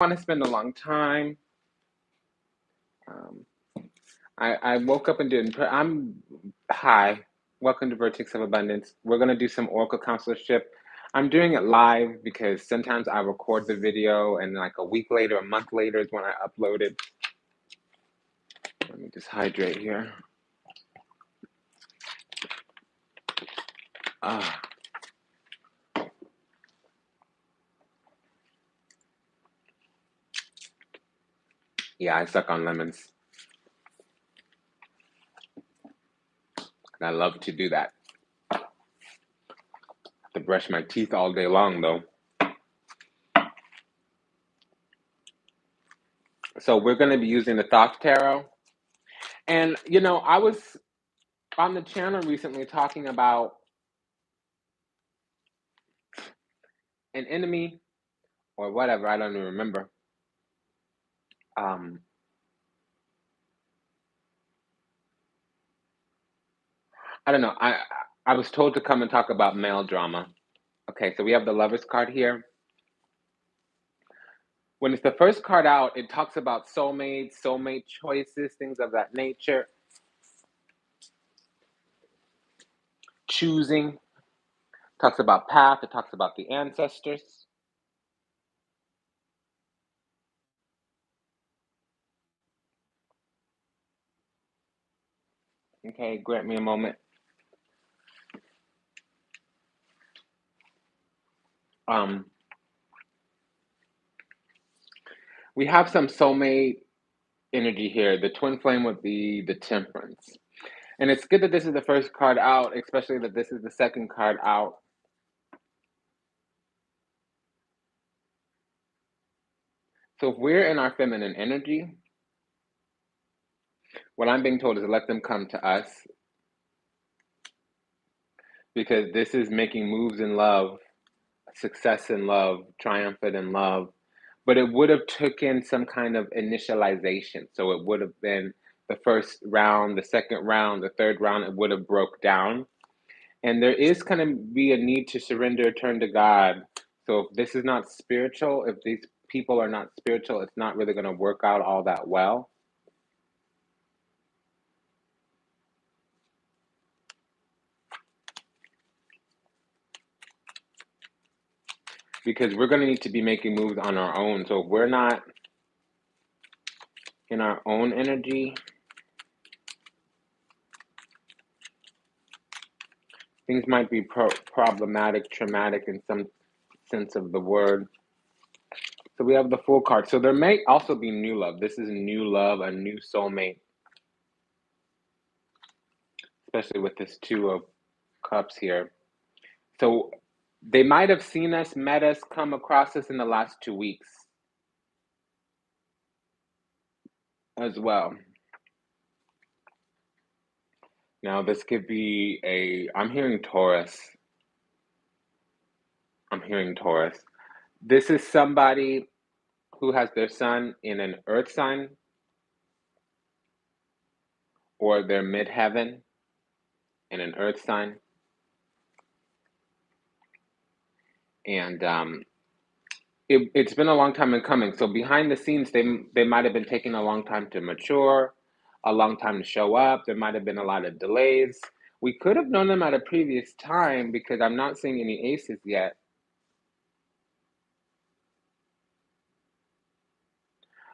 want to spend a long time. Um, I woke up and hi. Welcome to Vertex of Abundance. We're going to do some Oracle Counselorship. I'm doing it live because sometimes I record the video and like a week later, a month later is when I upload it. Let me just hydrate here. Ah. Yeah, I suck on lemons. I love to do that. I have to brush my teeth all day long though. So we're going to be using the Thoth Tarot. And, I was on the channel recently talking about an enemy or whatever, I don't even remember. I don't know. I was told to come and talk about male drama. Okay, so we have the Lovers card here. When it's the first card out, it talks about soulmates, soulmate choices, things of that nature. Choosing. Talks about path. It talks about the ancestors. Okay, grant me a moment. We have some soulmate energy here. The twin flame would be the Temperance. And it's good that this is the first card out, especially that this is the second card out. So if we're in our feminine energy, what I'm being told is let them come to us, because this is making moves in love, success in love, triumphant in love. But it would have taken some kind of initialization. So it would have been the first round, the second round, the third round, it would have broke down. And there is going to be a need to surrender, turn to God. So if this is not spiritual, if these people are not spiritual, it's not really going to work out all that well. Because we're going to need to be making moves on our own. So if we're not in our own energy, things might be problematic, traumatic in some sense of the word. So we have the Fool card. So there may also be new love. This is new love, a new soulmate. Especially with this Two of Cups here. So they might have seen us, met us, come across us in the last 2 weeks as well. Now this could be I'm hearing Taurus. This is somebody who has their sun in an earth sign or their midheaven in an earth sign. And it's been a long time in coming. So behind the scenes, they might have been taking a long time to mature, a long time to show up. There might have been a lot of delays. We could have known them at a previous time because I'm not seeing any aces yet.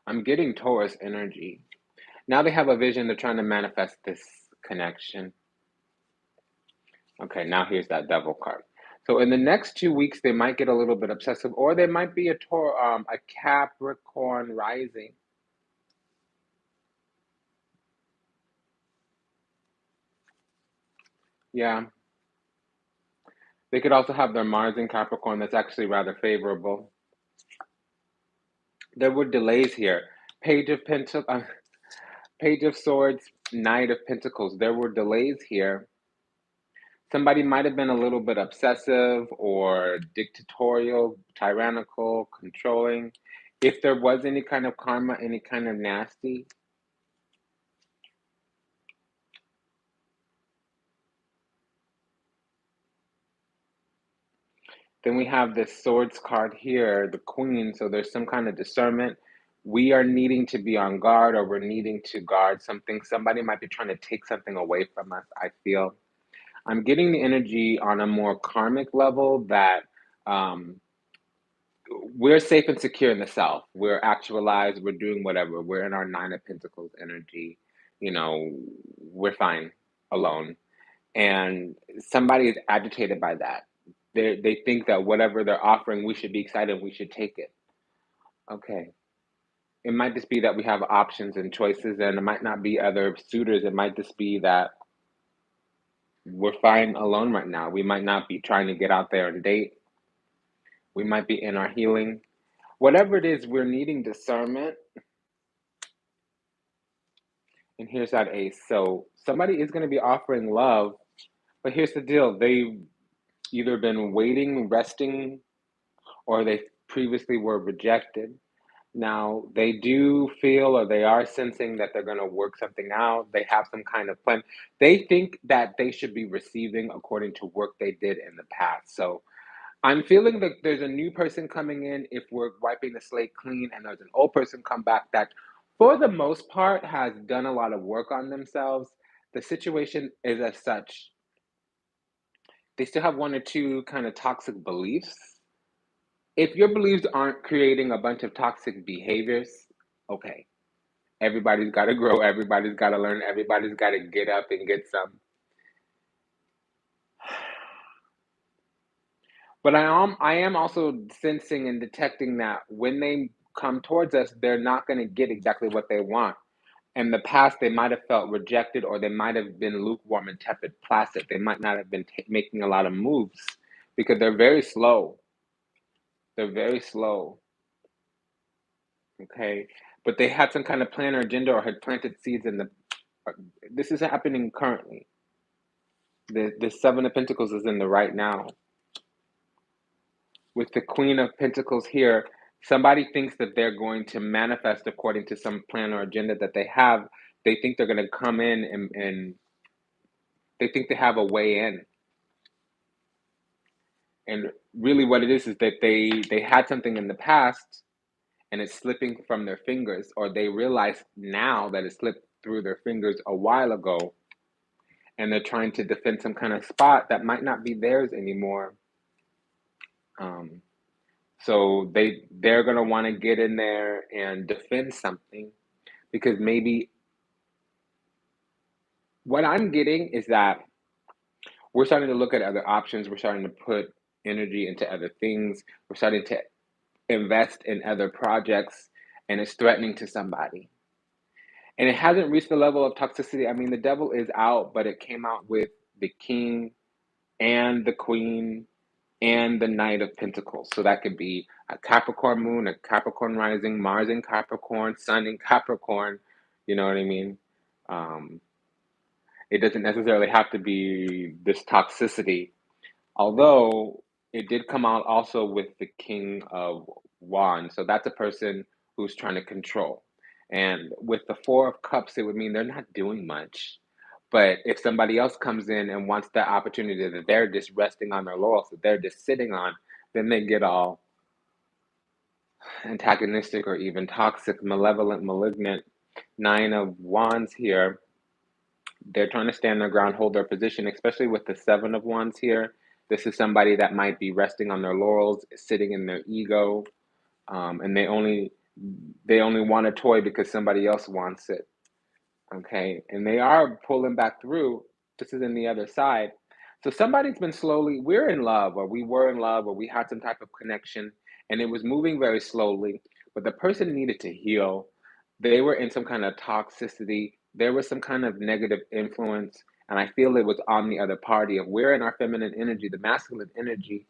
I'm getting Taurus energy. Now they have a vision. They're trying to manifest this connection. Okay, now here's that Devil card. So in the next 2 weeks, they might get a little bit obsessive, or they might be a Capricorn rising. Yeah. They could also have their Mars in Capricorn. That's actually rather favorable. There were delays here. Page of Swords, Knight of Pentacles. There were delays here. Somebody might have been a little bit obsessive or dictatorial, tyrannical, controlling. If there was any kind of karma, any kind of nasty. Then we have this swords card here, the queen. So there's some kind of discernment. We are needing to be on guard, or we're needing to guard something. Somebody might be trying to take something away from us, I feel. I'm getting the energy on a more karmic level that um, we're safe and secure in the self. We're actualized. We're doing whatever. We're in our Nine of Pentacles energy. You know, we're fine alone. And somebody is agitated by that. They think that whatever they're offering, we should be excited. We should take it. Okay. It might just be that we have options and choices, and it might not be other suitors. It might just be that we're fine alone right now. We might not be trying to get out there and date. We might be in our healing. Whatever it is, we're needing discernment. And here's that ace. So somebody is going to be offering love, but here's the deal. They've either been waiting, resting, or they previously were rejected. Now, they do feel, or they are sensing that they're going to work something out. They have some kind of plan. They think that they should be receiving according to work they did in the past. So I'm feeling that there's a new person coming in if we're wiping the slate clean, and there's an old person come back that, for the most part, has done a lot of work on themselves. The situation is as such. They still have one or two kind of toxic beliefs. If your beliefs aren't creating a bunch of toxic behaviors, okay. Everybody's got to grow. Everybody's got to learn. Everybody's got to get up and get some. But I am also sensing and detecting that when they come towards us, they're not going to get exactly what they want. In the past, they might have felt rejected, or they might have been lukewarm and tepid, placid. They might not have been making a lot of moves because they're very slow. They're very slow. Okay. But they had some kind of plan or agenda, or had planted seeds in the. This is happening currently. The Seven of Pentacles is in the right now. With the Queen of Pentacles here, somebody thinks that they're going to manifest according to some plan or agenda that they have. They think they're going to come in, and they think they have a way in. And really what it is that they had something in the past, and it's slipping from their fingers, or they realize now that it slipped through their fingers a while ago, and they're trying to defend some kind of spot that might not be theirs anymore. Um, so they're gonna want to get in there and defend something, because maybe what I'm getting is that we're starting to look at other options. We're starting to put energy into other things. We're starting to invest in other projects, and it's threatening to somebody. And it hasn't reached the level of toxicity. I mean, the devil is out, but it came out with the king and the queen and the Knight of Pentacles. So that could be a Capricorn moon, a Capricorn rising, Mars in Capricorn, Sun in Capricorn. You know what I mean? Um, it doesn't necessarily have to be this toxicity, although it did come out also with the King of Wands. So that's a person who's trying to control. And with the Four of Cups, it would mean they're not doing much. But if somebody else comes in and wants that opportunity that they're just resting on their laurels, that they're just sitting on, then they get all antagonistic or even toxic, malevolent, malignant. Nine of Wands here, they're trying to stand their ground, hold their position, especially with the Seven of Wands here. This is somebody that might be resting on their laurels, sitting in their ego, and they only want a toy because somebody else wants it. Okay, and they are pulling back through. This is in the other side. So somebody's been slowly, we're in love, or we were in love, or we had some type of connection, and it was moving very slowly, but the person needed to heal. They were in some kind of toxicity. There was some kind of negative influence, and I feel it was on the other party. If we're in our feminine energy, the masculine energy,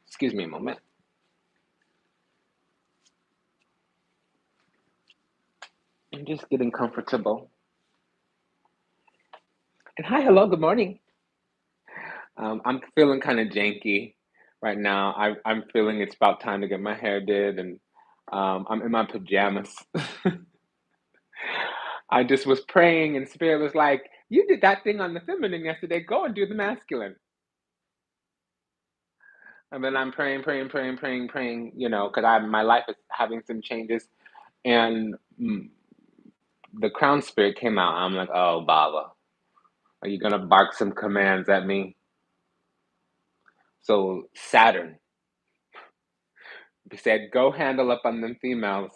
excuse me a moment. I'm just getting comfortable. And hi, hello, good morning. I'm feeling kind of janky right now. I'm feeling it's about time to get my hair did, and I'm in my pajamas. I just was praying, and Spirit was like, "You did that thing on the feminine yesterday. Go and do the masculine." And then I'm praying, because my life is having some changes. And the crown spirit came out. I'm like, oh, Baba, are you gonna bark some commands at me? So Saturn said, go handle up on them females.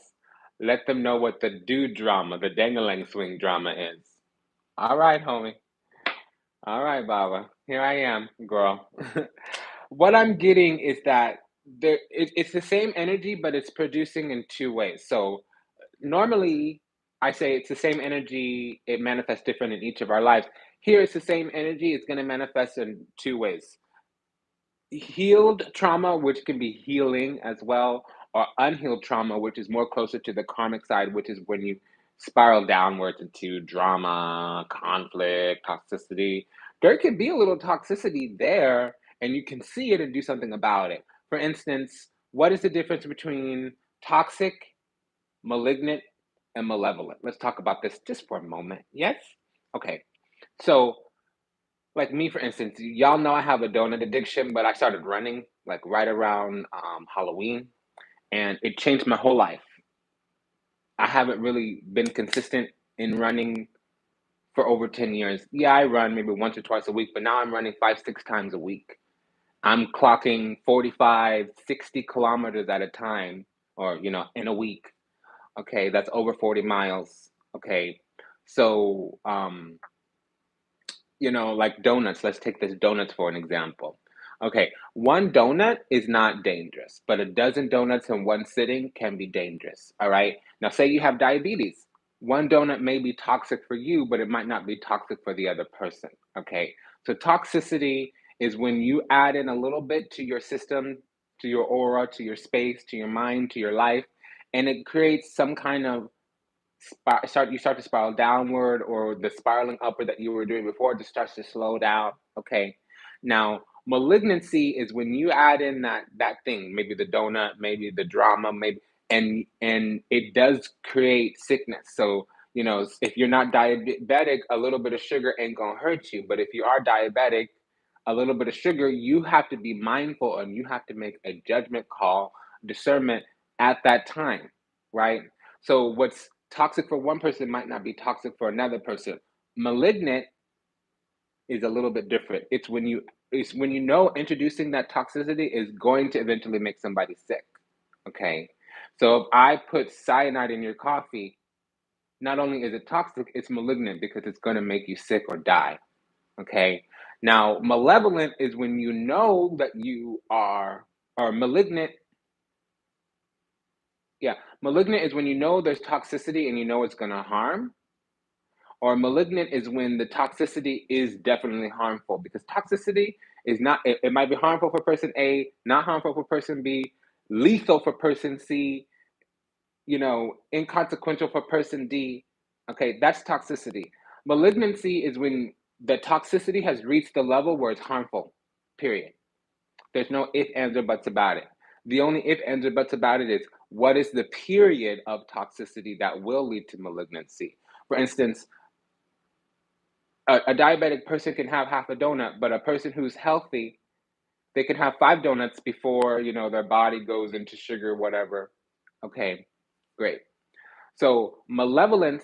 Let them know what the do drama, the dangalang swing drama is. All right, homie. All right, Baba. Here I am, girl. What I'm getting is that it's the same energy, but it's producing in two ways. So normally, I say it's the same energy, it manifests different in each of our lives. Here, it's the same energy, it's going to manifest in two ways: healed trauma, which can be healing as well, or unhealed trauma, which is more closer to the karmic side, which is when you spiral downwards into drama, conflict, toxicity. There could be a little toxicity there, and you can see it and do something about it. For instance, what is the difference between toxic, malignant, and malevolent? Let's talk about this just for a moment. Yes? Okay. So, like me, for instance, y'all know I have a donut addiction, but I started running like right around Halloween, and it changed my whole life. I haven't really been consistent in running for over 10 years. Yeah, I run maybe once or twice a week, but now I'm running 5, 6 times a week. I'm clocking 45, 60 kilometers at a time, or, in a week. Okay, that's over 40 miles. Okay, so, like donuts. Let's take this donuts for an example. Okay, one donut is not dangerous, but a dozen donuts in one sitting can be dangerous. All right. Now, say you have diabetes. One donut may be toxic for you, but it might not be toxic for the other person. Okay. So, toxicity is when you add in a little bit to your system, to your aura, to your space, to your mind, to your life, and it creates some kind of you start to spiral downward, or the spiraling upward that you were doing before just starts to slow down. Okay, now malignancy is when you add in that thing, maybe the donut, maybe the drama, maybe, and it does create sickness. So if you're not diabetic, a little bit of sugar ain't gonna hurt you, but if you are diabetic, a little bit of sugar, you have to be mindful, and you have to make a judgment call, discernment at that time, right? So what's toxic for one person might not be toxic for another person. Malignant is a little bit different. It's when introducing that toxicity is going to eventually make somebody sick. Okay. So if I put cyanide in your coffee, not only is it toxic, it's malignant because it's going to make you sick or die. Okay. Now, malevolent is when you know that you are, or malignant. Yeah. Malignant is when you know there's toxicity and you know it's going to harm. Or malignant is when the toxicity is definitely harmful, because toxicity is not, it might be harmful for person A, not harmful for person B, lethal for person C, inconsequential for person D. Okay, that's toxicity. Malignancy is when the toxicity has reached the level where it's harmful, period. There's no if, ands, or buts about it. The only if, ands, or buts about it is what is the period of toxicity that will lead to malignancy. For instance, a diabetic person can have half a donut, but a person who's healthy, they can have 5 donuts before their body goes into sugar, whatever. Okay, great. So malevolence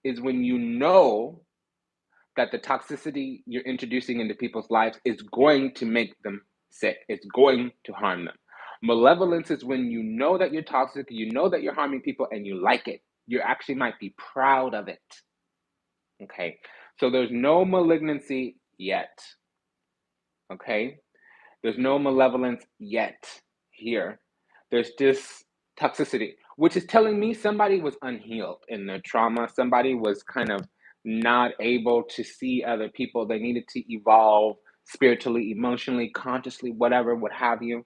is when you know that the toxicity you're introducing into people's lives is going to make them sick. It's going to harm them. Malevolence is when you know that you're toxic, you know that you're harming people, and you like it. You actually might be proud of it. Okay, so there's no malignancy yet. Okay, there's no malevolence yet here. There's just toxicity, which is telling me somebody was unhealed in their trauma. Somebody was kind of not able to see other people. They needed to evolve spiritually, emotionally, consciously, whatever, what have you.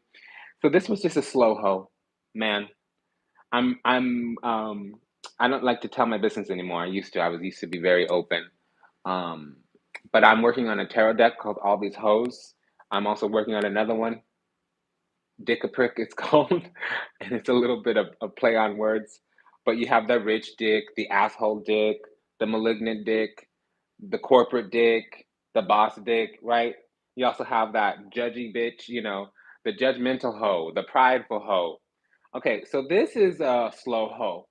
So this was just a slow hoe, man. I'm I don't like to tell my business anymore. I was used to be very open. Um, but I'm working on a tarot deck called All These Hoes. I'm also working on another one, Dick a Prick, it's called, and it's a little bit of a play on words. But you have the rich dick, the asshole dick, the malignant dick, the corporate dick, the boss dick, right? You also have that judgy bitch, the judgmental hoe, the prideful hoe. Okay, so this is a slow hoe.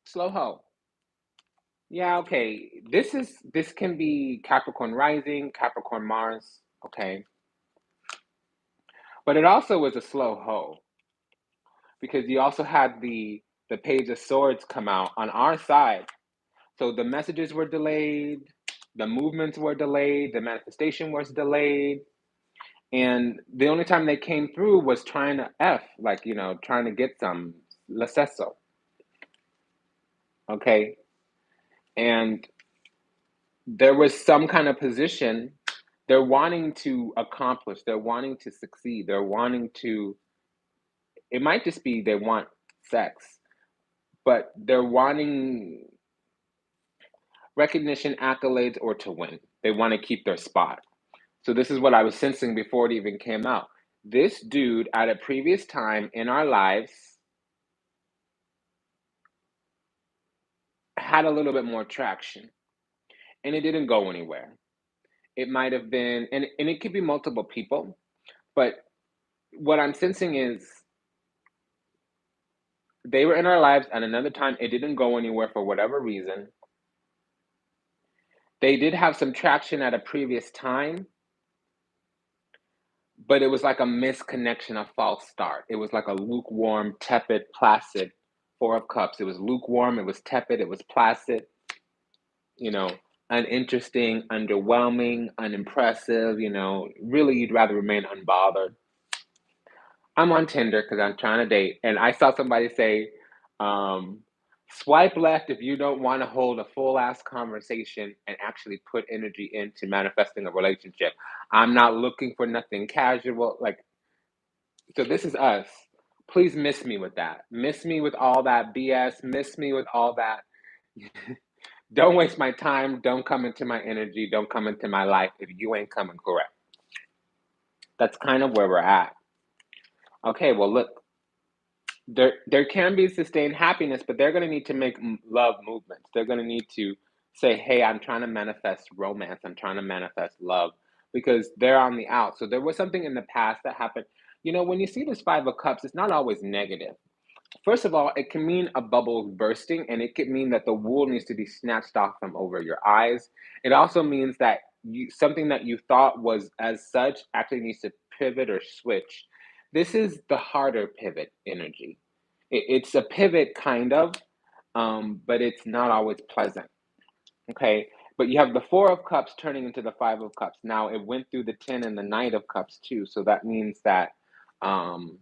Slow hoe. Yeah, okay. This can be Capricorn rising, Capricorn Mars, okay? But it also was a slow hoe because you also had the Page of Swords come out on our side. So the messages were delayed, the movements were delayed, the manifestation was delayed, and the only time they came through was trying to like, trying to get some lacesso, okay? And there was some kind of position they're wanting to accomplish, they're wanting to succeed, they're wanting to, it might just be they want sex, but they're wanting recognition, accolades, or to win. They want to keep their spot. So this is what I was sensing before it even came out. This dude at a previous time in our lives had a little bit more traction and it didn't go anywhere. It might have been, and it could be multiple people, but what I'm sensing is they were in our lives at another time. It didn't go anywhere for whatever reason. They did have some traction at a previous time, but it was like a misconnection, a false start. It was like a lukewarm, tepid, placid Four of Cups. It was lukewarm, it was tepid, it was placid, you know, uninteresting, underwhelming, unimpressive, really you'd rather remain unbothered. I'm on Tinder because I'm trying to date, and I saw somebody say, um, swipe left if you don't want to hold a full ass conversation and actually put energy into manifesting a relationship. I'm not looking for nothing casual. Like, so this is us. Please miss me with that. Miss me with all that BS. Miss me with all that. Don't waste my time. Don't come into my energy. Don't come into my life if you ain't coming correct. That's kind of where we're at. Okay, well, look, there can be sustained happiness, but they're going to need to make love movements. They're going to need to say, hey, I'm trying to manifest romance. I'm trying to manifest love because they're on the out. So there was something in the past that happened. When you see this Five of Cups, it's not always negative. First of all, it can mean a bubble bursting, and it could mean that the wool needs to be snatched off from over your eyes. It also means that something that you thought was as such actually needs to pivot or switch. This is the harder pivot energy. It's a pivot, kind of, but it's not always pleasant. Okay, but you have the Four of Cups turning into the Five of Cups. Now, it went through the Ten and the Knight of Cups too, so that means that um,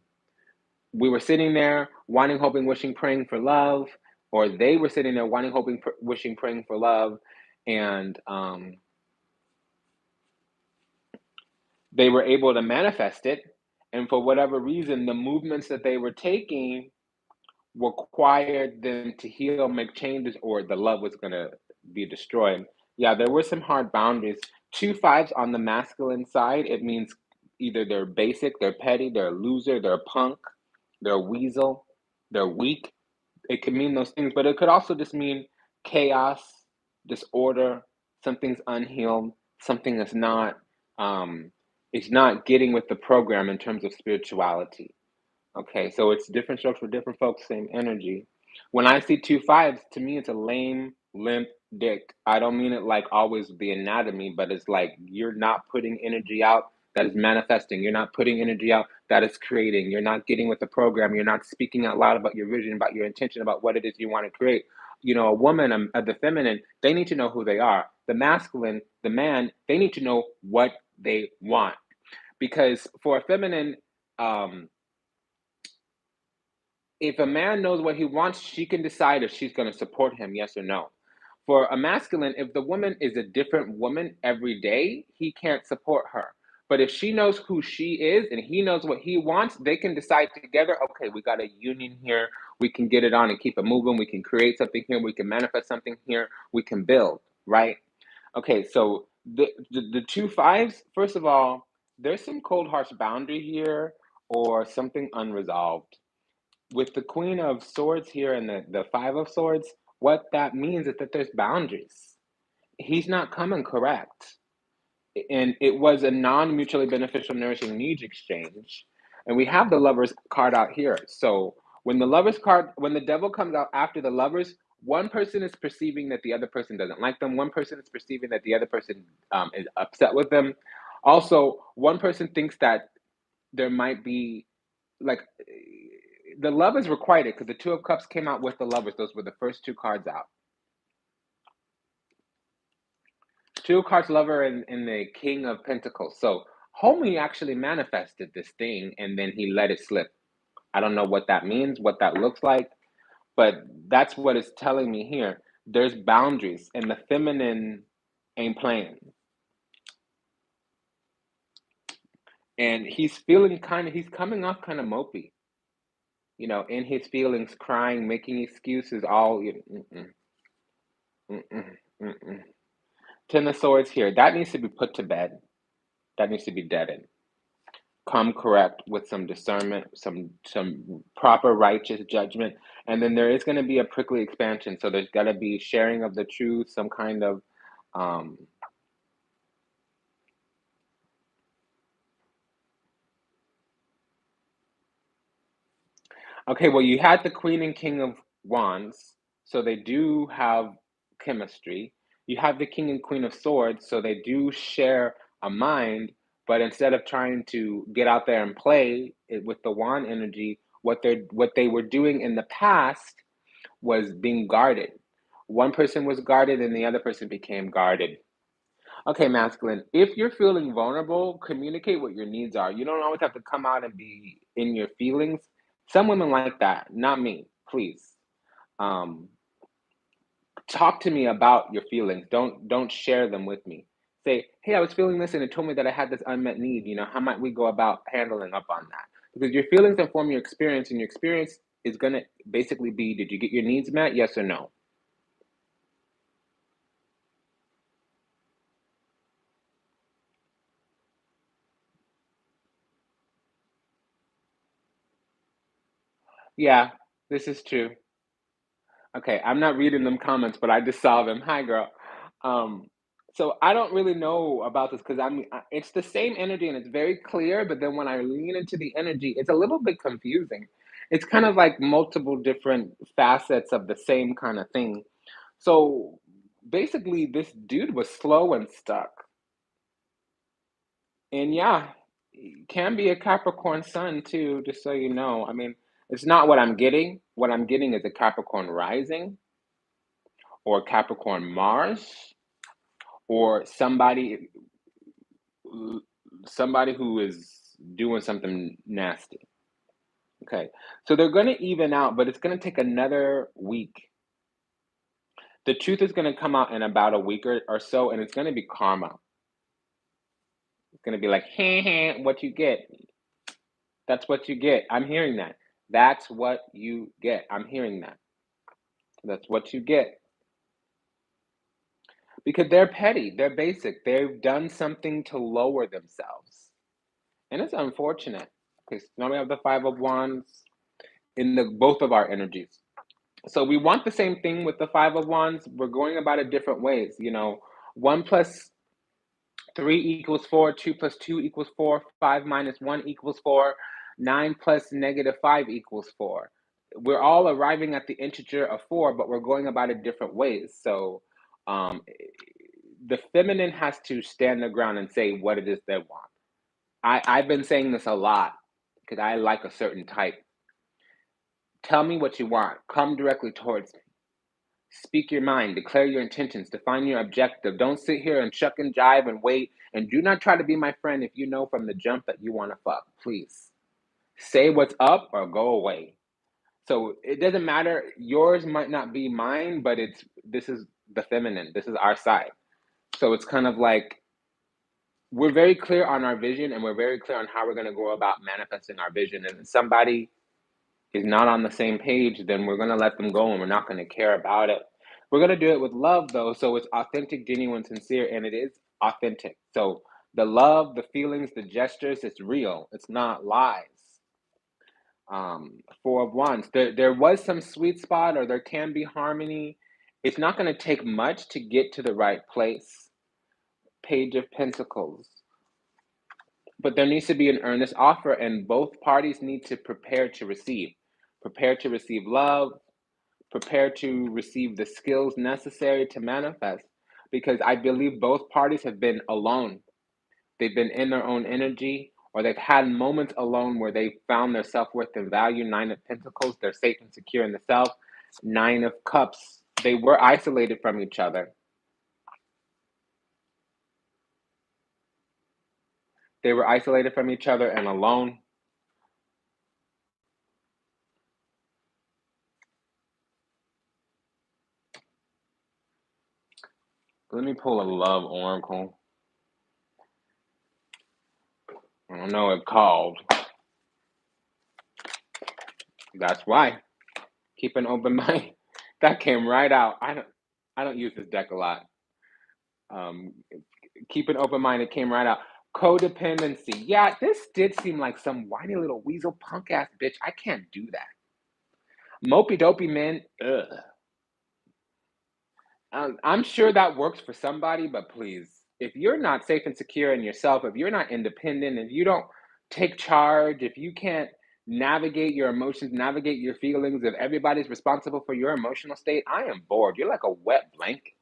we were sitting there wanting, hoping, wishing, praying for love, or they were sitting there wanting, hoping, wishing, praying for love, and they were able to manifest it. And for whatever reason, the movements that they were taking required them to heal, make changes, or the love was going to be destroyed. Yeah, there were some hard boundaries. Two fives on the masculine side, it means either they're basic, they're petty, they're a loser, they're a punk, they're a weasel, they're weak. It could mean those things, but it could also just mean chaos, disorder, something's unhealed, something is not it's not getting with the program in terms of spirituality. Okay, so it's different strokes for different folks, same energy. When I see two fives, to me it's a lame, limp dick. I don't mean it like always the anatomy, but it's like you're not putting energy out that is manifesting. You're not putting energy out that is creating. You're not getting with the program. You're not speaking out loud about your vision, about your intention, about what it is you want to create. A woman, the feminine, they need to know who they are. The masculine, the man, they need to know what they want. Because for a feminine, um, if a man knows what he wants, she can decide if she's going to support him, yes or no. For a masculine, if the woman is a different woman every day, he can't support her. But if she knows who she is and he knows what he wants, they can decide together, okay, we got a union here. We can get it on and keep it moving. We can create something here. We can manifest something here. We can build, right? Okay, so the two fives, first of all, there's some cold, harsh boundary here or something unresolved with the Queen of Swords here and the Five of Swords, what that means is that there's boundaries. He's not coming correct. and it was a non-mutually beneficial nourishing needs exchange. And we have the lovers card out here. So when the devil comes out after the lovers, one person is perceiving that the other person doesn't like them. One person is perceiving that the other person is upset with them. Also, one person thinks that there might be like the lovers were quieted because the Two of Cups came out with the lovers. Those were the first two cards out. Two of Cups, lover, and the King of Pentacles. So homie actually manifested this thing and then he let it slip. I don't know what that means, what that looks like, but that's what it's telling me here. There's boundaries, and the feminine ain't playing. And he's feeling he's coming off kind of mopey, in his feelings, crying, making excuses, all. Mm-mm, mm-mm, mm-mm. Ten of Swords here. That needs to be put to bed. That needs to be deadened. Come correct with some discernment, some proper righteous judgment, and then there is going to be a prickly expansion. So there's got to be sharing of the truth, some kind of um, okay. Well, you had the Queen and King of Wands, so they do have chemistry. You have the King and Queen of Swords, so they do share a mind. But instead of trying to get out there and play it with the wand energy, what they were doing in the past was being guarded. One person was guarded and the other person became guarded. Okay, masculine, if you're feeling vulnerable, communicate what your needs are. You don't always have to come out and be in your feelings. Some women like that, not me, please. Um, Talk to me about your feelings. Don't share them with me. Say, hey, I was feeling this and it told me that I had this unmet need. How might we go about handling up on that? Because your feelings inform your experience, and your experience is gonna basically be, did you get your needs met? Yes or no? Yeah, this is true. Okay, I'm not reading them comments, but I just saw them. Hi, girl. Um, so I don't really know about this because it's the same energy and it's very clear, but then when I lean into the energy, it's a little bit confusing. It's kind of like multiple different facets of the same kind of thing. So basically, this dude was slow and stuck. And yeah, can be a Capricorn sun too, just so you know. I mean, it's not what I'm getting. What I'm getting is a Capricorn rising or Capricorn Mars or somebody who is doing something nasty. Okay. So they're going to even out, but it's going to take another week. The truth is going to come out in about a week or so, and it's going to be karma. It's going to be like, hey, hey, what you get. That's what you get. I'm hearing that. That's what you get. I'm hearing that. That's what you get. Because they're petty, they're basic. They've done something to lower themselves. And it's unfortunate. Okay, so now we have the Five of Wands in the both of our energies. So we want the same thing with the Five of Wands. We're going about it different ways. 1 plus 3 equals 4, 2 plus 2 equals 4, 5 minus 1 equals 4, 9 plus -5 equals 4. We're all arriving at the integer of 4, but we're going about it different ways. So um, the feminine has to stand the ground and say what it is they want. I've been saying this a lot because I like a certain type. Tell me what you want. Come directly towards me. Speak your mind. Declare your intentions. Define your objective. Don't sit here and shuck and jive and wait. And do not try to be my friend if you know from the jump that you want to fuck. Please say what's up or go away. So it doesn't matter. Yours might not be mine, but this is the feminine. This is our side. So it's kind of like we're very clear on our vision and we're very clear on how we're going to go about manifesting our vision. And if somebody is not on the same page, then we're going to let them go and we're not going to care about it. We're going to do it with love, though. So it's authentic, genuine, sincere, and it is authentic. So the love, the feelings, the gestures, it's real. It's not lies. Four of Wands. There was some sweet spot, or there can be harmony. It's not going to take much to get to the right place. Page of Pentacles. But there needs to be an earnest offer, and both parties need to prepare to receive. Prepare to receive love, prepare to receive the skills necessary to manifest. Because I believe both parties have been alone. They've been in their own energy, or they've had moments alone where they found their self-worth and value. Nine of Pentacles, they're safe and secure in the self. Nine of Cups, they were isolated from each other. They were isolated from each other and alone. Let me pull a love oracle. I don't know it called. That's why. Keep an open mind. That came right out. I don't use this deck a lot. Um, keep an open mind. It came right out. Codependency. Yeah, this did seem like some whiny little weasel punk ass bitch. I can't do that. Mopey dopey men. Ugh. I'm sure that works for somebody, but please, if you're not safe and secure in yourself, if you're not independent, if you don't take charge, if you can't navigate your emotions, navigate your feelings, if everybody's responsible for your emotional state, I am bored. You're like a wet blanket.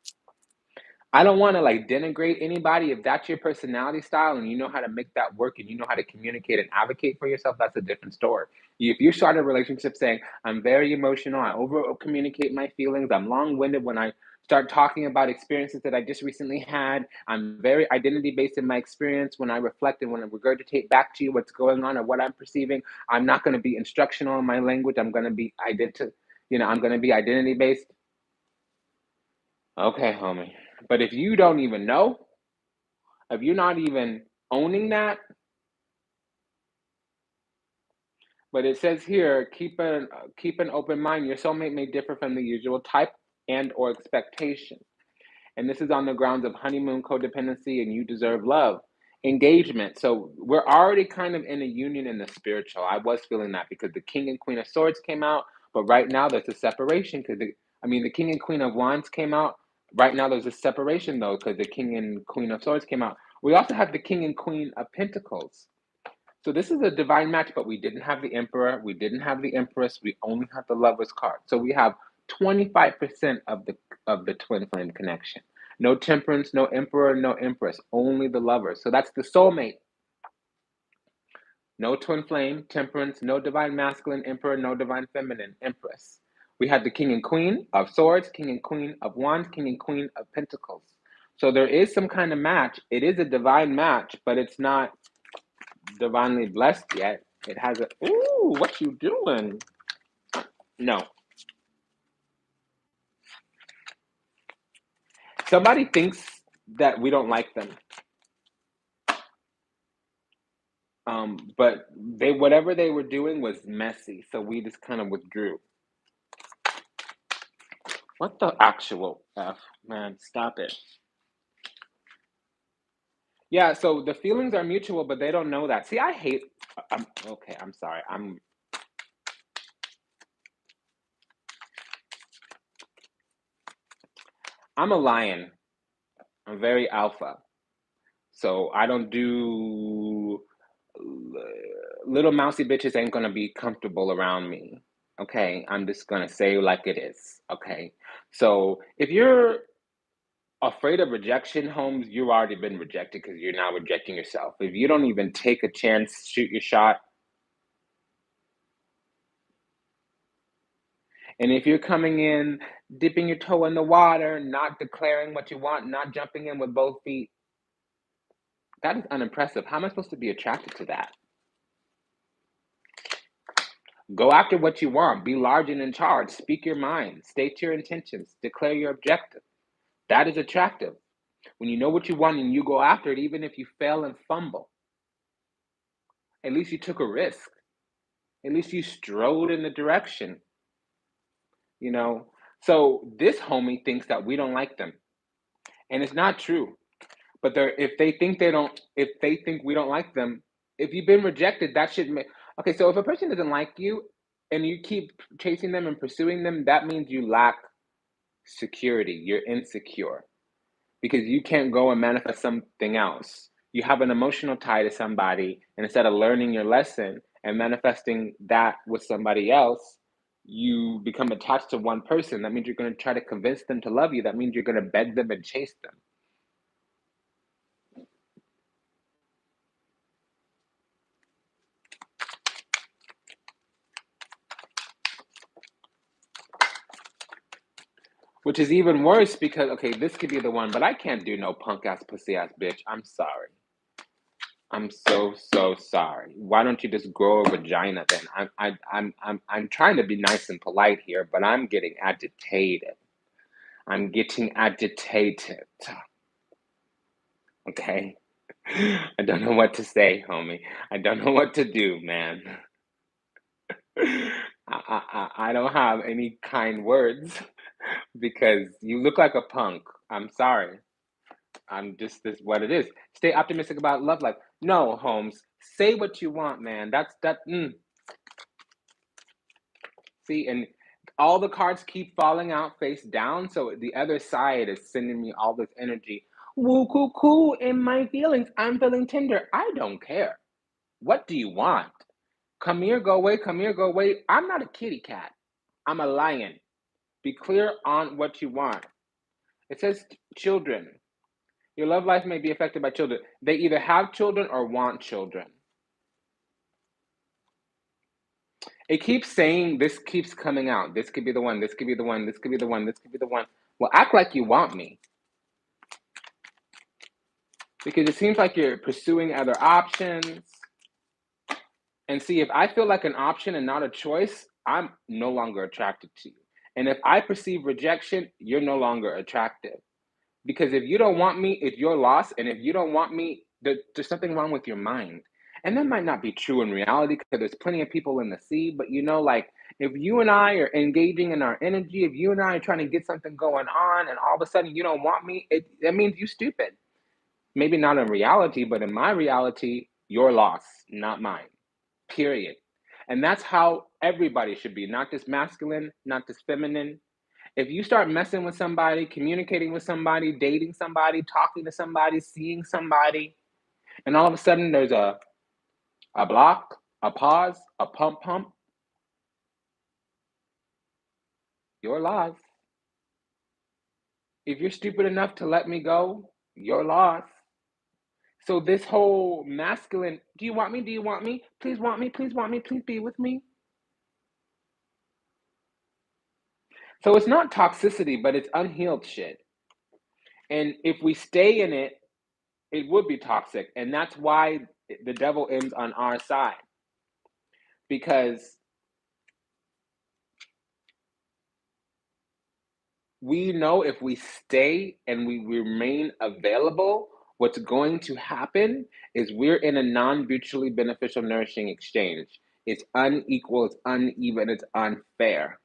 I don't want to like denigrate anybody. If that's your personality style and you know how to make that work and you know how to communicate and advocate for yourself, that's a different story. If you start a relationship saying, I'm very emotional, I over communicate my feelings, I'm long winded when I start talking about experiences that I just recently had, I'm very identity based in my experience when I reflect and when I regurgitate back to you what's going on or what I'm perceiving, I'm not going to be instructional in my language, I'm going to be I'm going to be identity based. Okay, homie. But if you don't even know, if you're not even owning that, but it says here, keep an open mind. Your soulmate may differ from the usual type and or expectation. And this is on the grounds of honeymoon codependency and you deserve love. Engagement. So we're already kind of in a union in the spiritual. I was feeling that because the King and Queen of Swords came out, but right now there's a separation because the King and Queen of Wands came out. Right now there's a separation though because the King and Queen of Swords came out. We also have the King and Queen of Pentacles. So this is a divine match, but we didn't have the Emperor, we didn't have the Empress, we only have the Lovers card. So we have 25% of the twin flame connection. No Temperance, no Emperor, no Empress, only the Lovers. So that's the soulmate. No twin flame, Temperance, no divine masculine Emperor, no divine feminine Empress. We had the King and Queen of Swords, King and Queen of Wands, King and Queen of Pentacles. So there is some kind of match. It is a divine match, but it's not divinely blessed yet. It has a, ooh, what you doing? No. Somebody thinks that we don't like them. But whatever they were doing was messy, so we just kind of withdrew. What the actual F? Man, stop it. Yeah, so the feelings are mutual, but they don't know that. See, I hate, okay, I'm sorry. I'm a lion. I'm very alpha. So I don't do, little mousy bitches ain't gonna be comfortable around me. Okay, I'm just gonna say like it is. Okay, so if you're afraid of rejection, Holmes, you've already been rejected because you're now rejecting yourself. If you don't even take a chance, shoot your shot, and if you're coming in, dipping your toe in the water, not declaring what you want, not jumping in with both feet, that is unimpressive. How am I supposed to be attracted to that? Go after what you want. Be large and in charge. Speak your mind. State your intentions. Declare your objective. That is attractive. When you know what you want and you go after it, even if you fail and fumble, at least you took a risk. At least you strode in the direction, you know? So this homie thinks that we don't like them. And it's not true. But if they think we don't like them, if you've been rejected, that should make, okay, so if a person doesn't like you and you keep chasing them and pursuing them, that means you lack security. You're insecure. because you can't go and manifest something else. You have an emotional tie to somebody, and instead of learning your lesson and manifesting that with somebody else, you become attached to one person. That means you're going to try to convince them to love you. That means you're going to beg them and chase them. Which is even worse because, okay, this could be the one, but I can't do no punk ass pussy ass bitch. I'm sorry. I'm so sorry. Why don't you just grow a vagina then? I'm trying to be nice and polite here, but I'm getting agitated. I'm getting agitated. Okay? I don't know what to say, homie. I don't know what to do, man. I don't have any kind words because you look like a punk. I'm sorry. I'm just this what it is. Stay optimistic about love life. No, Holmes. Say what you want, man. That's that. See, and all the cards keep falling out face down. So the other side is sending me all this energy. Woo, cool, cool. In my feelings, I'm feeling tender. I don't care. What do you want? Come here, go away. Come here, go away. I'm not a kitty cat. I'm a lion. Be clear on what you want. It says children. Your love life may be affected by children. They either have children or want children. It keeps saying, this keeps coming out. This could be the one. This could be the one. This could be the one. This could be the one. Well, act like you want me. Because it seems like you're pursuing other options. And see, if I feel like an option and not a choice, I'm no longer attracted to you. And if I perceive rejection, you're no longer attractive. Because if you don't want me, it's your loss. And if you don't want me, there's something wrong with your mind. And that might not be true in reality because there's plenty of people in the sea. But like if you and I are engaging in our energy, if you and I are trying to get something going on and all of a sudden you don't want me, that means you're stupid. Maybe not in reality, but in my reality, your loss, not mine. Period. And that's how everybody should be, not just masculine, not just feminine. If you start messing with somebody, communicating with somebody, dating somebody, talking to somebody, seeing somebody, and all of a sudden there's a block, a pause, a pump, your loss. If you're stupid enough to let me go, your loss. So this whole masculine, do you want me? Do you want me? Please want me, please want me, please be with me. So it's not toxicity, but it's unhealed shit. And if we stay in it, it would be toxic. And that's why the devil ends on our side. Because we know if we stay and we remain available, what's going to happen is we're in a non-mutually beneficial nourishing exchange. It's unequal, it's uneven, it's unfair.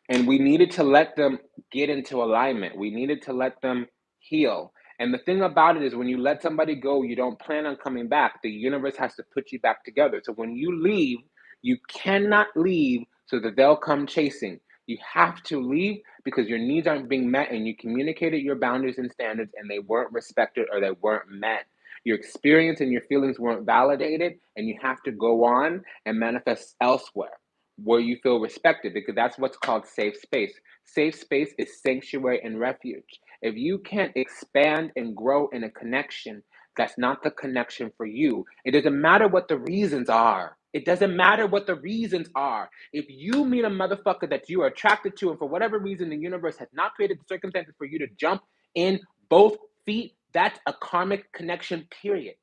And we needed to let them get into alignment. We needed to let them heal. And the thing about it is when you let somebody go, you don't plan on coming back. The universe has to put you back together. So when you leave, you cannot leave so that they'll come chasing. You have to leave because your needs aren't being met and you communicated your boundaries and standards and they weren't respected or they weren't met. Your experience and your feelings weren't validated and you have to go on and manifest elsewhere where you feel respected, because that's what's called safe space. Safe space is sanctuary and refuge. If you can't expand and grow in a connection, that's not the connection for you. It doesn't matter what the reasons are. It doesn't matter what the reasons are. If you meet a motherfucker that you are attracted to, and for whatever reason the universe has not created the circumstances for you to jump in both feet, that's a karmic connection, period.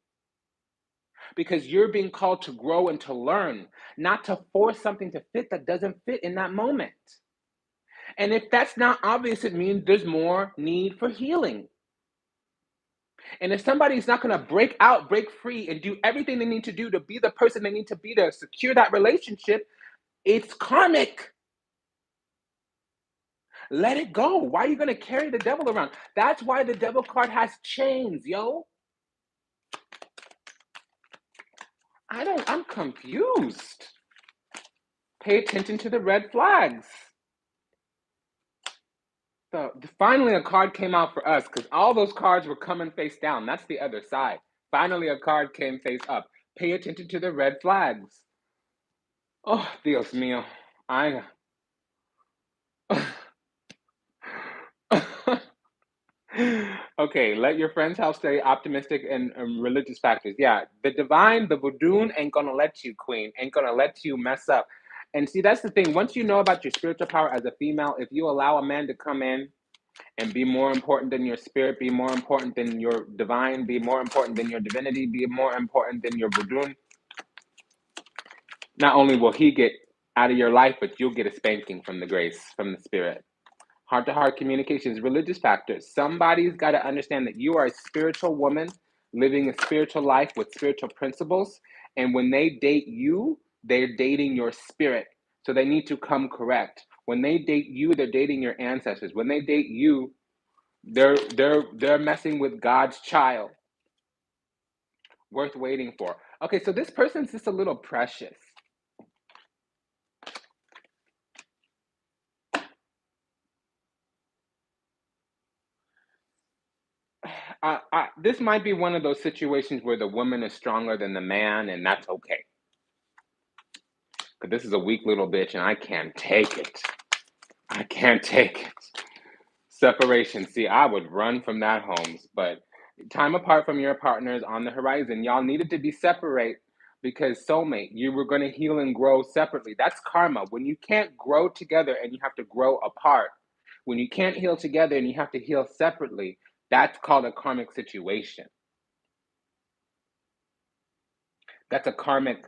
Because you're being called to grow and to learn, not to force something to fit that doesn't fit in that moment. And if that's not obvious, it means there's more need for healing. And if somebody's not going to break out, break free, and do everything they need to do to be the person they need to be to secure that relationship, it's karmic. Let it go. Why are you going to carry the devil around? That's why the devil card has chains, yo. I'm confused. Pay attention to the red flags. Finally, a card came out for us because all those cards were coming face down. That's the other side. Finally, a card came face up. Pay attention to the red flags. Oh, Dios mío. I. Okay, let your friend's house stay optimistic and religious factors. Yeah, the divine, the voodoo ain't gonna let you, queen. Ain't gonna let you mess up. And see, that's the thing. Once you know about your spiritual power as a female, if you allow a man to come in and be more important than your spirit, be more important than your divine, be more important than your divinity, be more important than your voodoo, not only will he get out of your life, but you'll get a spanking from the grace, from the spirit. Heart to heart communications, religious factors. Somebody's got to understand that you are a spiritual woman living a spiritual life with spiritual principles. And when they date you, they're dating your spirit. So they need to come correct. When they date you, they're dating your ancestors. When they date you, they're messing with God's child. Worth waiting for. Okay, so this person's just a little precious. This might be one of those situations where the woman is stronger than the man, and that's okay. Because this is a weak little bitch, and I can't take it. I can't take it. Separation. See, I would run from that, Holmes. But time apart from your partners on the horizon, y'all needed to be separate because soulmate, you were going to heal and grow separately. That's karma. When you can't grow together and you have to grow apart, when you can't heal together and you have to heal separately, that's called a karmic situation. That's a karmic.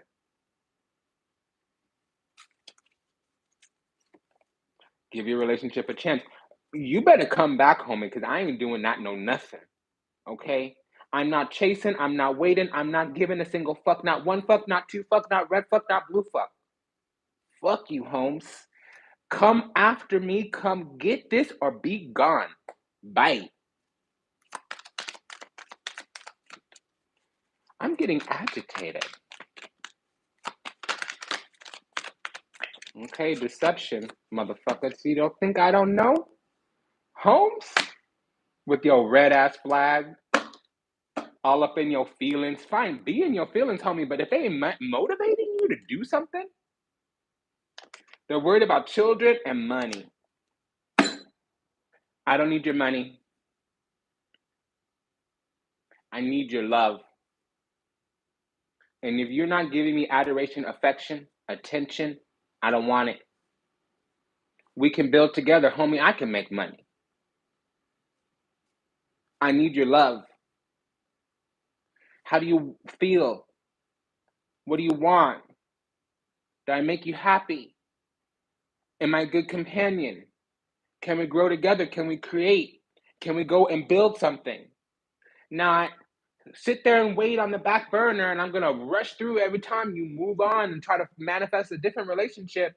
Give your relationship a chance. You better come back, homie, because I ain't doing that no nothing. Okay? I'm not chasing, I'm not waiting, I'm not giving a single fuck, not one fuck, not two fuck, not red fuck, not blue fuck. Fuck you, Holmes. Come after me, come get this or be gone. Bye. I'm getting agitated. Okay, deception, motherfucker. So you don't think I don't know? Holmes? With your red ass flag, all up in your feelings. Fine, be in your feelings, homie, but if they ain't motivating you to do something, they're worried about children and money. I don't need your money. I need your love. And if you're not giving me adoration, affection, attention, I don't want it. We can build together, homie. I can make money. I need your love. How do you feel? What do you want? Do I make you happy? Am I a good companion? Can we grow together? Can we create? Can we go and build something? Not sit there and wait on the back burner and I'm going to rush through every time you move on and try to manifest a different relationship,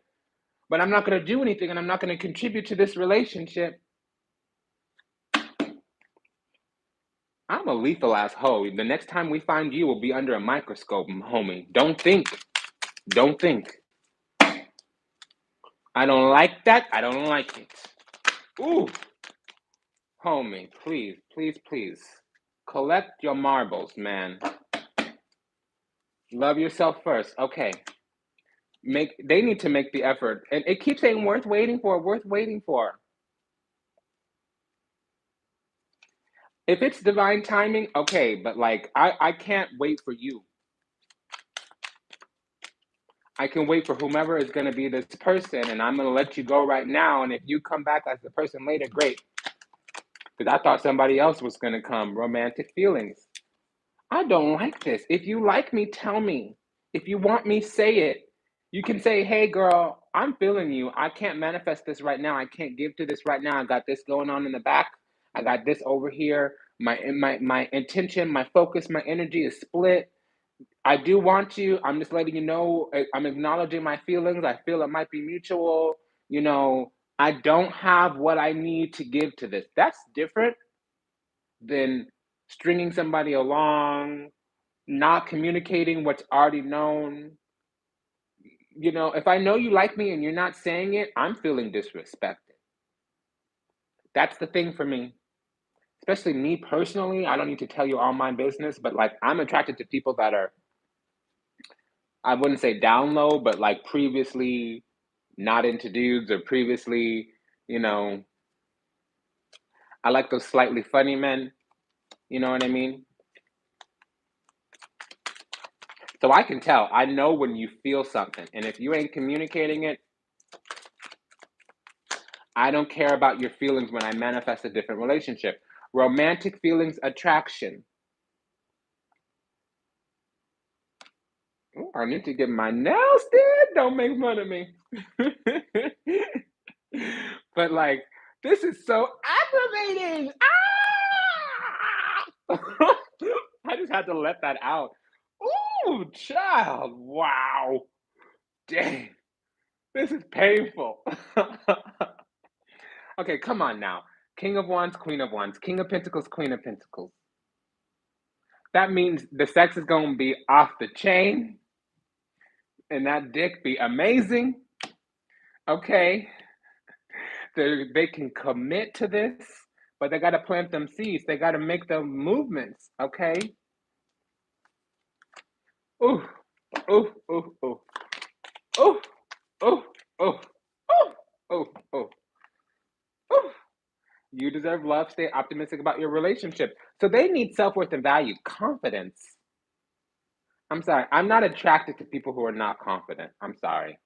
but I'm not going to do anything and I'm not going to contribute to this relationship. I'm a lethal ass hoe. The next time we find you, we'll be under a microscope, homie. Don't think. Don't think. I don't like that. I don't like it. Ooh. Homie, please, please, please. Collect your marbles, man. Love yourself first. Okay. They need to make the effort. And it keeps saying worth waiting for, worth waiting for. If it's divine timing, okay, but like I can't wait for you. I can wait for whomever is going to be this person, and I'm going to let you go right now. And if you come back as the person later, great. Because I thought somebody else was going to come. Romantic feelings. I don't like this. If you like me, tell me. If you want me, say it. You can say, hey, girl, I'm feeling you. I can't manifest this right now. I can't give to this right now. I got this going on in the back. I got this over here. My intention, my focus, my energy is split. I do want you. I'm just letting you know. I'm acknowledging my feelings. I feel it might be mutual. You know, I don't have what I need to give to this. That's different than stringing somebody along, not communicating what's already known. You know, if I know you like me and you're not saying it, I'm feeling disrespected. That's the thing for me. Especially me personally, I don't need to tell you all my business, but like I'm attracted to people that are, I wouldn't say down low, but like previously not into dudes or previously, you know, I like those slightly funny men, you know what I mean? So I can tell, I know when you feel something, and if you ain't communicating it, I don't care about your feelings when I manifest a different relationship. Romantic feelings, attraction. Ooh, I need to get my nails did. Don't make fun of me. But like, this is so aggravating. Ah! I just had to let that out. Ooh, child. Wow. Dang. This is painful. Okay, come on now. King of Wands, Queen of Wands, King of Pentacles, Queen of Pentacles. That means the sex is going to be off the chain and that dick be amazing. Okay. They can commit to this, but they got to plant them seeds. They got to make the movements. Okay. Ooh, ooh, ooh, ooh, ooh, ooh, ooh, ooh, ooh, ooh, ooh. You deserve love. Stay optimistic about your relationship. So they need self worth and value, confidence. I'm sorry. I'm not attracted to people who are not confident. I'm sorry.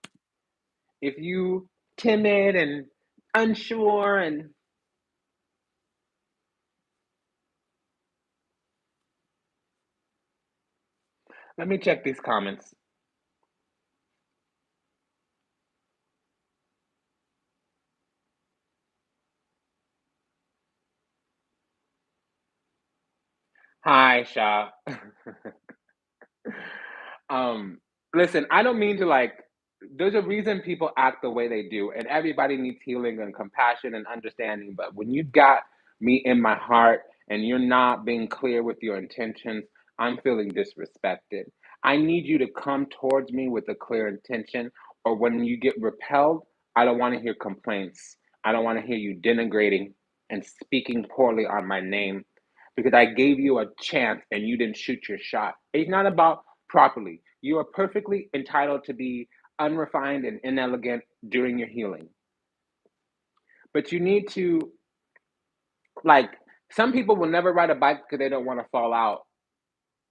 If you timid and unsure and let me check these comments. Hi, Sha. um, Listen, I don't mean to like, there's a reason people act the way they do, and everybody needs healing and compassion and understanding. But when you got me in my heart and you're not being clear with your intentions, I'm feeling disrespected. I need you to come towards me with a clear intention, or when you get repelled, I don't want to hear complaints. I don't want to hear you denigrating and speaking poorly on my name because I gave you a chance and you didn't shoot your shot. It's not about properly. You are perfectly entitled to be unrefined and inelegant during your healing. But you need to, like, some people will never ride a bike because they don't want to fall out.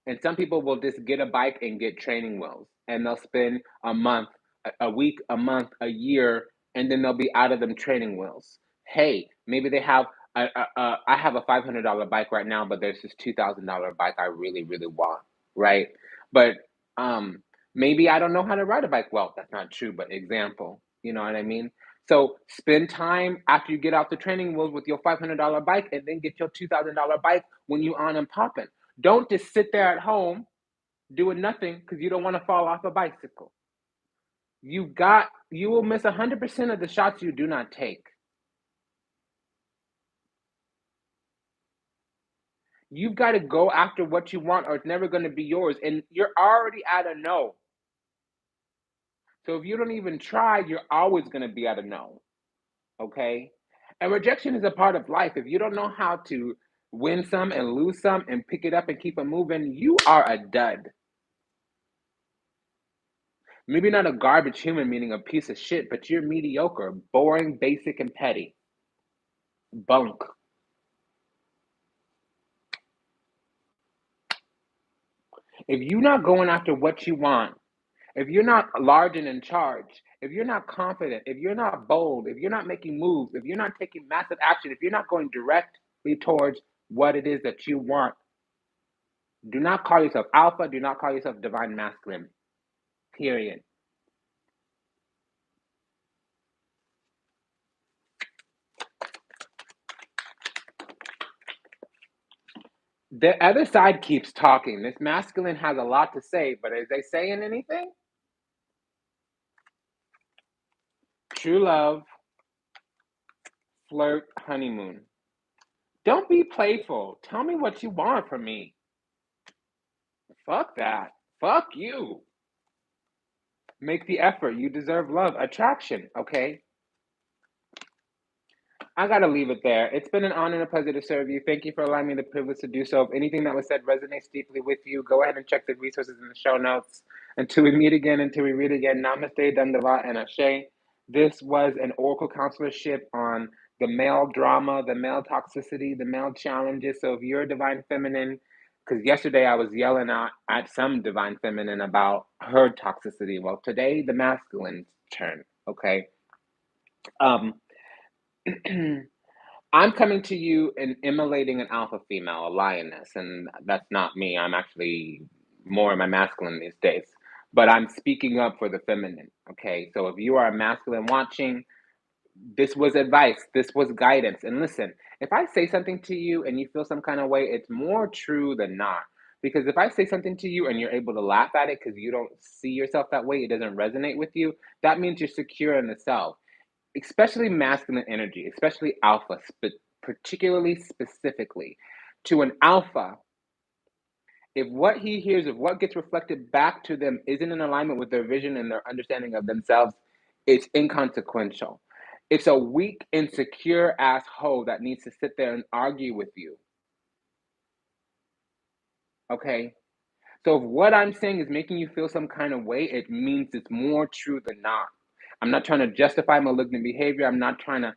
And some people will just get a bike and get training wheels. And they'll spend a month, a week, a month, a year, and then they'll be out of them training wheels. Hey, maybe they have, I have a $500 bike right now, but there's this $2,000 bike I really, really want, right? But um, maybe I don't know how to ride a bike. Well, that's not true, but example, you know what I mean? So spend time after you get off the training wheels with your $500 bike and then get your $2,000 bike when you on and popping. Don't just sit there at home doing nothing because you don't want to fall off a bicycle. You will miss 100% of the shots you do not take. You've got to go after what you want or it's never going to be yours. And you're already at a no. So if you don't even try, you're always going to be at a no. Okay? And rejection is a part of life. If you don't know how to win some and lose some and pick it up and keep it moving, you are a dud. Maybe not a garbage human, meaning a piece of shit, but you're mediocre, boring, basic, and petty. Bunk. If you're not going after what you want, if you're not large and in charge, if you're not confident, if you're not bold, if you're not making moves, if you're not taking massive action, if you're not going directly towards what it is that you want, do not call yourself alpha, do not call yourself divine masculine. Period. The other side keeps talking. This masculine has a lot to say, but are they saying anything? True love, flirt, honeymoon. Don't be playful. Tell me what you want from me. Fuck that. Fuck you. Make the effort. You deserve love. Attraction, okay? I gotta leave it there. It's been an honor and a pleasure to serve you. Thank you for allowing me the privilege to do so. If anything that was said resonates deeply with you, go ahead and check the resources in the show notes. Until we meet again, until we read again, namaste, dandavat, and ashe. This was an oracle counselorship on the male drama, the male toxicity, the male challenges. So if you're a divine feminine, because yesterday I was yelling at some divine feminine about her toxicity. Well, today the masculine's turn. Okay. Um, I'm coming to you and immolating an alpha female, a lioness, and that's not me. I'm actually more in my masculine these days. But I'm speaking up for the feminine. Okay. So if you are a masculine watching, this was advice, this was guidance. And listen, if I say something to you and you feel some kind of way, it's more true than not. Because if I say something to you and you're able to laugh at it because you don't see yourself that way, it doesn't resonate with you, that means you're secure in the self, especially masculine energy, especially alpha, particularly specifically. To an alpha, if what he hears, if what gets reflected back to them isn't in alignment with their vision and their understanding of themselves, it's inconsequential. It's a weak, insecure asshole that needs to sit there and argue with you. Okay? So if what I'm saying is making you feel some kind of way, it means it's more true than not. I'm not trying to justify malignant behavior. I'm not trying to,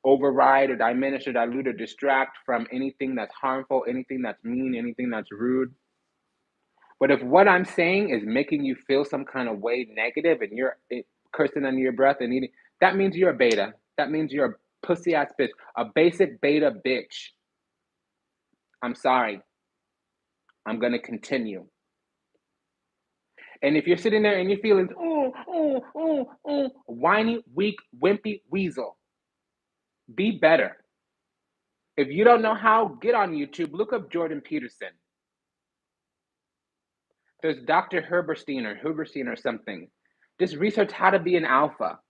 override or diminish or dilute or distract from anything that's harmful, anything that's mean, anything that's rude. But if what I'm saying is making you feel some kind of way negative and you're cursing under your breath and eating, that means you're a beta. That means you're a pussy ass bitch, a basic beta bitch. I'm sorry. I'm going to continue. And if you're sitting there and you're feeling, whiny, weak, wimpy weasel, be better. If you don't know how, get on YouTube, look up Jordan Peterson. There's Dr. Huberstein or something. Just research how to be an alpha.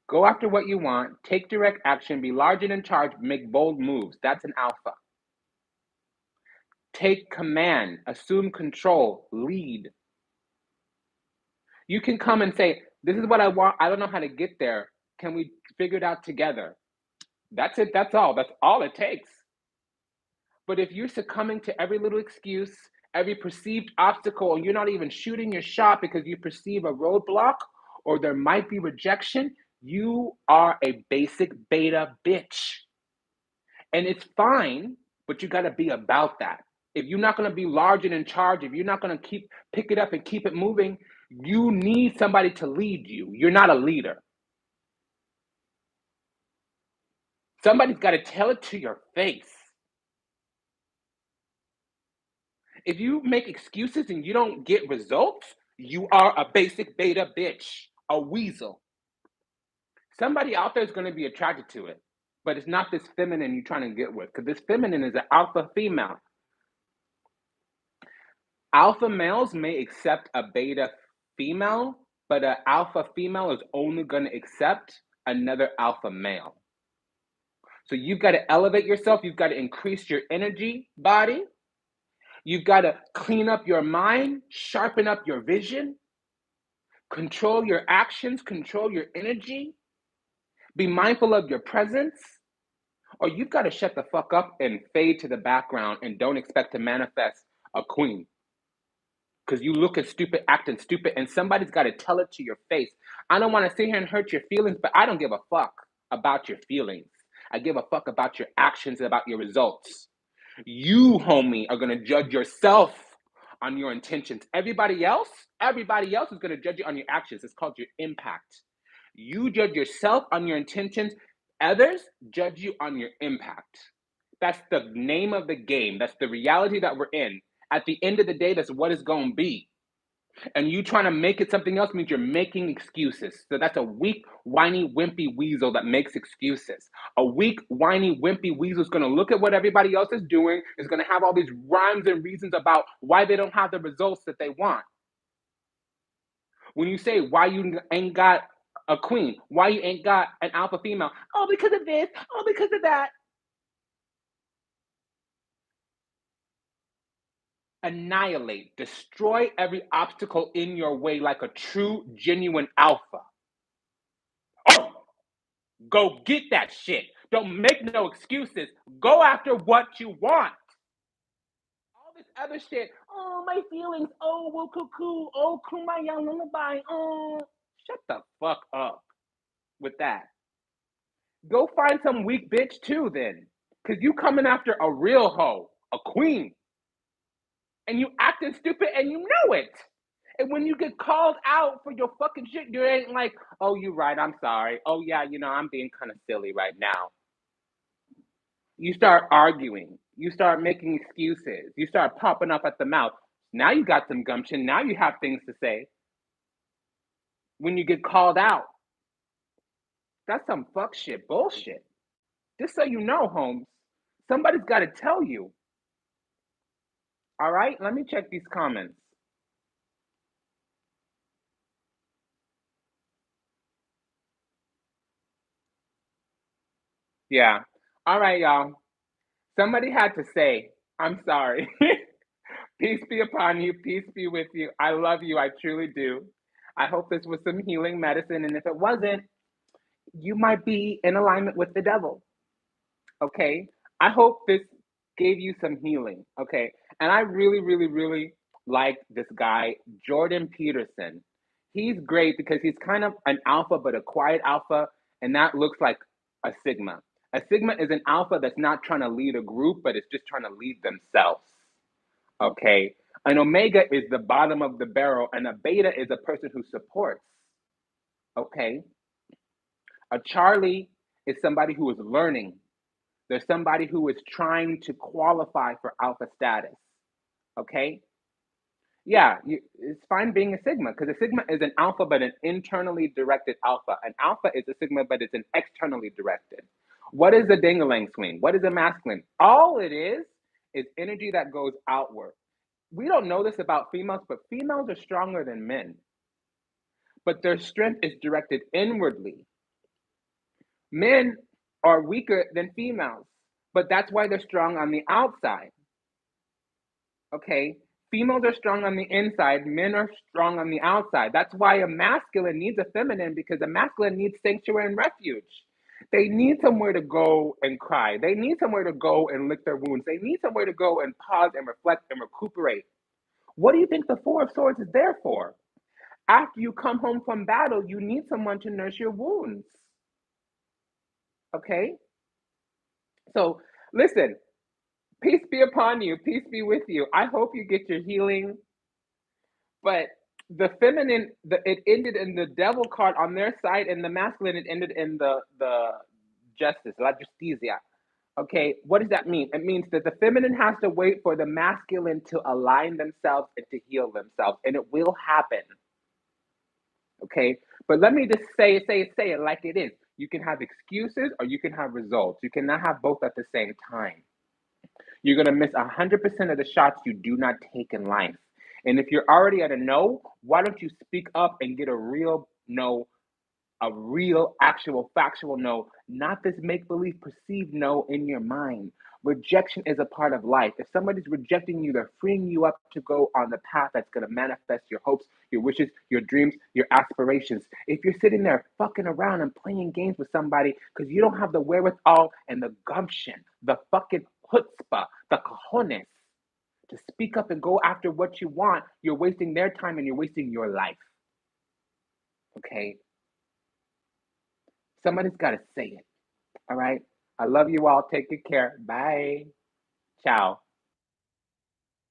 Go after what you want, take direct action, be large and in charge, make bold moves. That's an alpha. Take command, assume control, lead. You can come and say, this is what I want. I don't know how to get there. Can we figure it out together? That's it. That's all. That's all it takes. But if you're succumbing to every little excuse, every perceived obstacle, and you're not even shooting your shot because you perceive a roadblock or there might be rejection, you are a basic beta bitch. And it's fine, but you got to be about that. If you're not going to be large and in charge, if you're not going to pick it up and keep it moving, you need somebody to lead you. You're not a leader. Somebody's got to tell it to your face. If you make excuses and you don't get results, you are a basic beta bitch, a weasel. Somebody out there is going to be attracted to it, but it's not this feminine you're trying to get with, because this feminine is an alpha female. Alpha males may accept a beta female, but an alpha female is only going to accept another alpha male. So you've got to elevate yourself. You've got to increase your energy body. You've got to clean up your mind, sharpen up your vision, control your actions, control your energy, be mindful of your presence, or you've got to shut the fuck up and fade to the background and don't expect to manifest a queen. Because you look at stupid, acting stupid, and somebody's got to tell it to your face. I don't want to sit here and hurt your feelings, but I don't give a fuck about your feelings. I give a fuck about your actions and about your results. You, homie, are going to judge yourself on your intentions. Everybody else is going to judge you on your actions. It's called your impact. You judge yourself on your intentions. Others judge you on your impact. That's the name of the game. That's the reality that we're in. At the end of the day, that's what it's going to be. And you trying to make it something else means you're making excuses. So that's a weak, whiny, wimpy weasel that makes excuses. A weak, whiny, wimpy weasel is going to look at what everybody else is doing, is going to have all these rhymes and reasons about why they don't have the results that they want. When you say why you ain't got a queen, why you ain't got an alpha female, oh, because of this, oh, because of that. Annihilate, destroy every obstacle in your way like a true, genuine alpha. Go get that shit. Don't make no excuses. Go after what you want. All this other shit. Oh, my feelings. Oh, well, cuckoo. Oh, kumbaya lullaby. Oh, shut the fuck up with that. Go find some weak bitch too, then. Because you coming after a real hoe, a queen. And you acting stupid and you know it. And when you get called out for your fucking shit, you ain't like, oh, you right, I'm sorry. Oh, yeah, I'm being kind of silly right now. You start arguing. You start making excuses. You start popping up at the mouth. Now you got some gumption. Now you have things to say. When you get called out, that's some fuck shit bullshit. Just so you know, Holmes, somebody's got to tell you. All right, let me check these comments. Yeah. All right, y'all. Somebody had to say, I'm sorry. Peace be upon you. Peace be with you. I love you. I truly do. I hope this was some healing medicine. And if it wasn't, you might be in alignment with the devil. Okay. I hope this gave you some healing. Okay. And I really, really, really like this guy, Jordan Peterson. He's great because he's kind of an alpha, but a quiet alpha. And that looks like a sigma. A sigma is an alpha that's not trying to lead a group, but it's just trying to lead themselves. Okay. An omega is the bottom of the barrel, and a beta is a person who supports. Okay. A Charlie is somebody who is learning. There's somebody who is trying to qualify for alpha status. Okay. Yeah, it's fine being a sigma because a sigma is an alpha, but an internally directed alpha. An alpha is a sigma, but it's an externally directed. What is a ding-a-ling swing? What is a masculine? All it is energy that goes outward. We don't know this about females, but females are stronger than men. But their strength is directed inwardly. Men are weaker than females, but that's why they're strong on the outside. Okay? Females are strong on the inside, men are strong on the outside. That's why a masculine needs a feminine because a masculine needs sanctuary and refuge. They need somewhere to go and cry. They need somewhere to go and lick their wounds. They need somewhere to go and pause and reflect and recuperate. What do you think the Four of Swords is there for? After you come home from battle, you need someone to nurse your wounds. Okay? So, listen, peace be upon you, peace be with you. I hope you get your healing. But the feminine, it ended in the devil card on their side, and the masculine, it ended in the justice, la justicia. Okay, what does that mean? It means that the feminine has to wait for the masculine to align themselves and to heal themselves, and it will happen. Okay, but let me just say it like it is. You can have excuses or you can have results. You cannot have both at the same time. You're going to miss 100% of the shots you do not take in life. And if you're already at a no, why don't you speak up and get a real no, a real, actual, factual no, not this make believe perceived no in your mind. Rejection is a part of life. If somebody's rejecting you, they're freeing you up to go on the path that's going to manifest your hopes, your wishes, your dreams, your aspirations. If you're sitting there fucking around and playing games with somebody because you don't have the wherewithal and the gumption, the fucking chutzpah, the cojones to speak up and go after what you want, you're wasting their time and you're wasting your life. Okay? Somebody's got to say it. All right? I love you all. Take good care. Bye. Ciao.